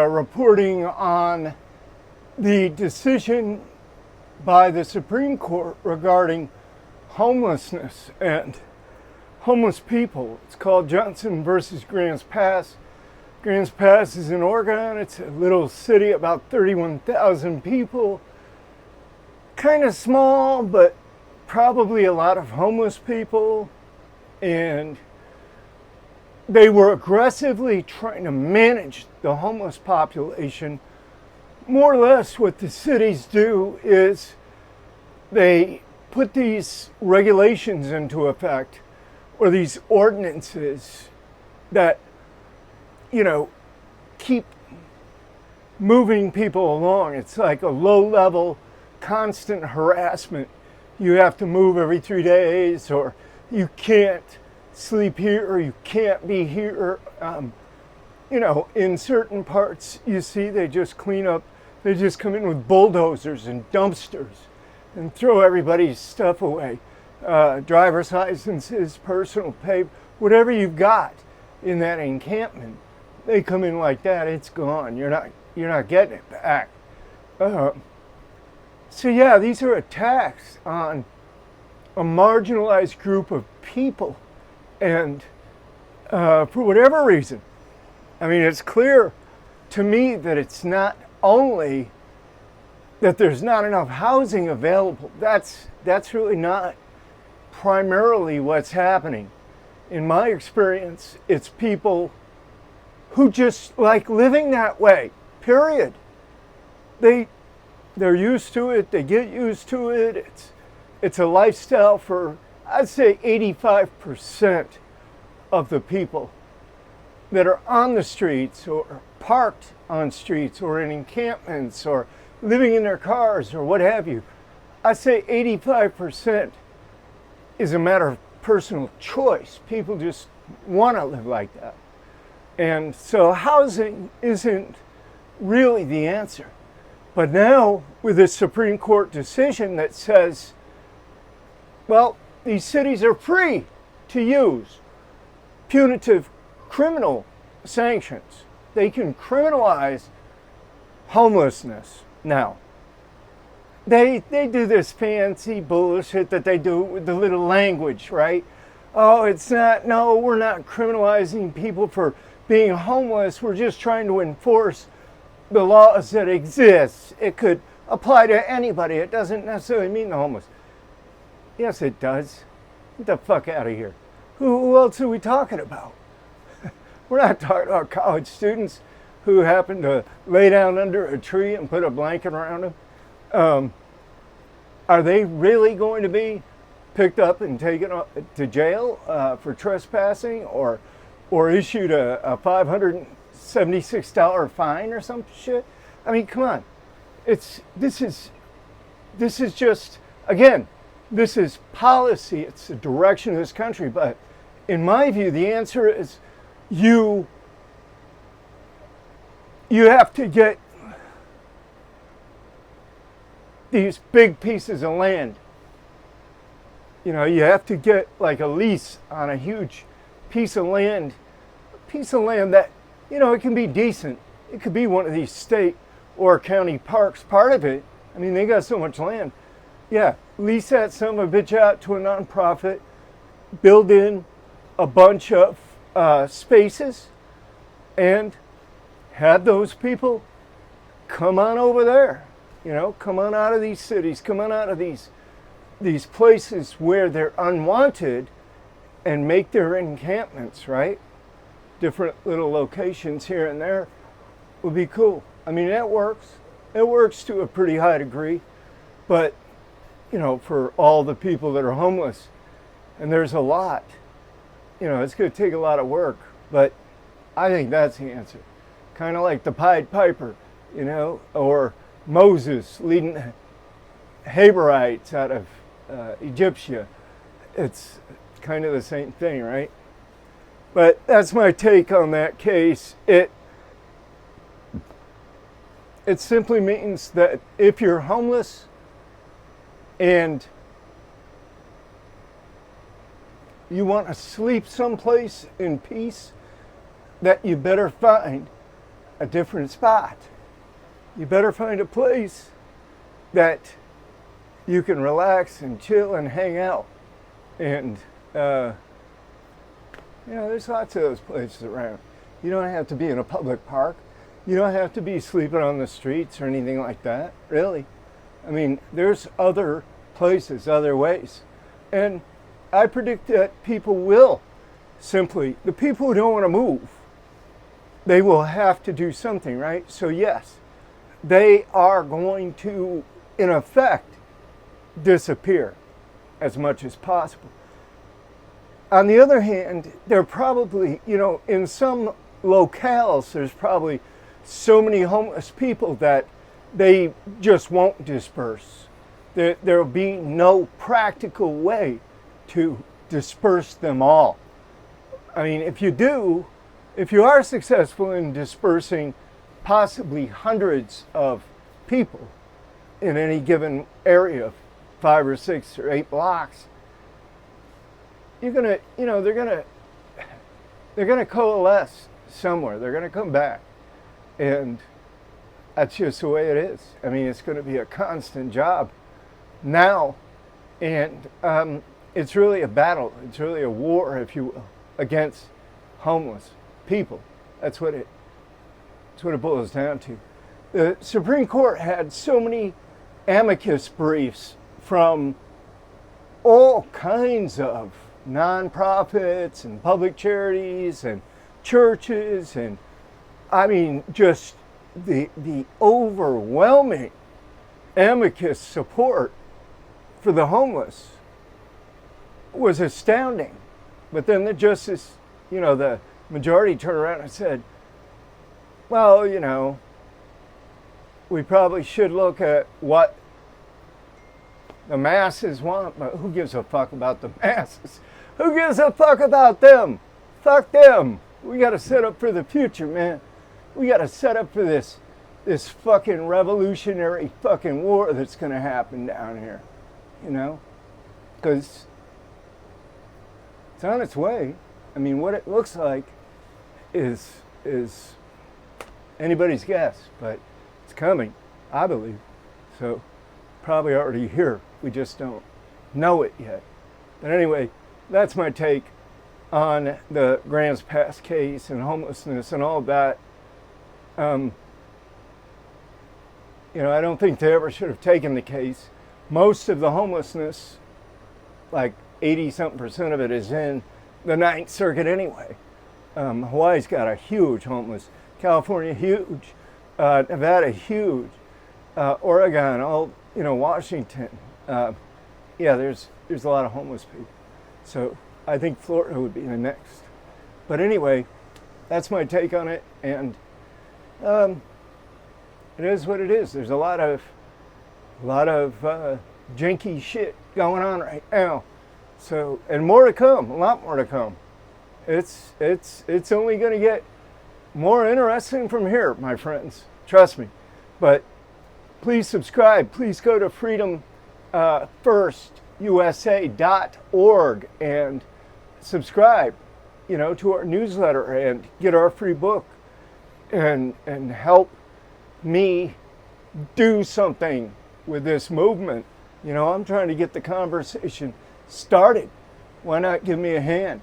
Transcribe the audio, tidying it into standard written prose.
Reporting on the decision by the Supreme Court regarding homelessness and homeless people. It's called Johnson versus Grants Pass. Grants Pass is in Oregon. It's a little city, about 31,000 people. Kind of small, but probably a lot of homeless people. And they were aggressively trying to manage the homeless population. More or less what the cities do is they put these regulations into effect, or these ordinances that, keep moving people along. It's like a low-level, constant harassment. You have to move every 3 days, or you can't sleep here, or you can't be here. In certain parts, you see, they just clean up. They just come in with bulldozers and dumpsters and throw everybody's stuff away. Driver's licenses, personal pay, whatever you've got in that encampment, they come in like that. It's gone. You're not getting it back. So yeah, these are attacks on a marginalized group of people, and for whatever reason, I mean, it's clear to me that it's not only that there's not enough housing available. That's really not primarily what's happening. In my experience, it's people who just like living that way, period. They're used to it, they get used to it. It's a lifestyle for, I'd say, 85% of the people that are on the streets or parked on streets or in encampments or living in their cars or what have you. I'd say 85% is a matter of personal choice. People just want to live like that. And so housing isn't really the answer. But now, with a Supreme Court decision that says, well, these cities are free to use punitive criminal sanctions. They can criminalize homelessness now. They do this fancy bullshit that they do with the little language, right? Oh, we're not criminalizing people for being homeless. We're just trying to enforce the laws that exist. It could apply to anybody. It doesn't necessarily mean the homeless. Yes, it does. Get the fuck out of here. Who else are we talking about? We're not talking about college students who happen to lay down under a tree and put a blanket around them. Are they really going to be picked up and taken to jail for trespassing, or issued a $576 fine or some shit? I mean, come on. This is just, again, this is policy. It's the direction of this country. But in my view, the answer is you have to get these big pieces of land. You have to get like a lease on a huge piece of land. A piece of land that, it can be decent. It could be one of these state or county parks, part of it. I mean, they got so much land. Yeah, lease that son of a bitch out to a nonprofit, build in a bunch of spaces, and have those people come on over there. Come on out of these cities, come on out of these places where they're unwanted, and make their encampments, right? Different little locations here and there would be cool. I mean, that works. It works to a pretty high degree, but for all the people that are homeless, and there's a lot, it's going to take a lot of work, but I think that's the answer. Kind of like the Pied Piper, or Moses leading the Habarites out of Egyptia. It's kind of the same thing, right? But that's my take on that case. It simply means that if you're homeless and you want to sleep someplace in peace, that you better find a different spot. You better find a place that you can relax and chill and hang out. And, there's lots of those places around. You don't have to be in a public park. You don't have to be sleeping on the streets or anything like that, really. I mean, there's other places, other ways. And I predict that people will simply, the people who don't want to move, they will have to do something, right? So yes, they are going to, in effect, disappear as much as possible. On the other hand, they're probably, in some locales, there's probably so many homeless people that they just won't disperse. There'll be no practical way to disperse them all. I mean, if you are successful in dispersing possibly hundreds of people in any given area, 5 or 6 or 8 blocks, they're gonna coalesce somewhere. They're gonna come back. And that's just the way it is. I mean, it's going to be a constant job now. And it's really a battle. It's really a war, if you will, against homeless people. That's what it boils down to. The Supreme Court had so many amicus briefs from all kinds of nonprofits and public charities and churches, and I mean, just the overwhelming amicus support for the homeless was astounding. But then the justice, the majority turned around and said, well, we probably should look at what the masses want, but who gives a fuck about the masses? Who gives a fuck about them? Fuck them. We got to set up for the future, man. We got to set up for this fucking revolutionary fucking war that's going to happen down here, because it's on its way. I mean, what it looks like is anybody's guess, but it's coming, I believe. So probably already here. We just don't know it yet. But anyway, that's my take on the Grants Pass case and homelessness and all that. I don't think they ever should have taken the case. Most of the homelessness, like 80-something% of it, is in the Ninth Circuit anyway. Hawaii's got a huge homeless, California huge, Nevada huge, Oregon, all Washington. There's a lot of homeless people. So I think Florida would be the next. But anyway, that's my take on it, and it is what it is. There's a lot of janky shit going on right now. So, and more to come, a lot more to come. It's only going to get more interesting from here, my friends. Trust me. But please subscribe. Please go to freedomfirusa.org and subscribe, to our newsletter and get our free book and help me do something with this movement. I'm trying to get the conversation started. Why not give me a hand?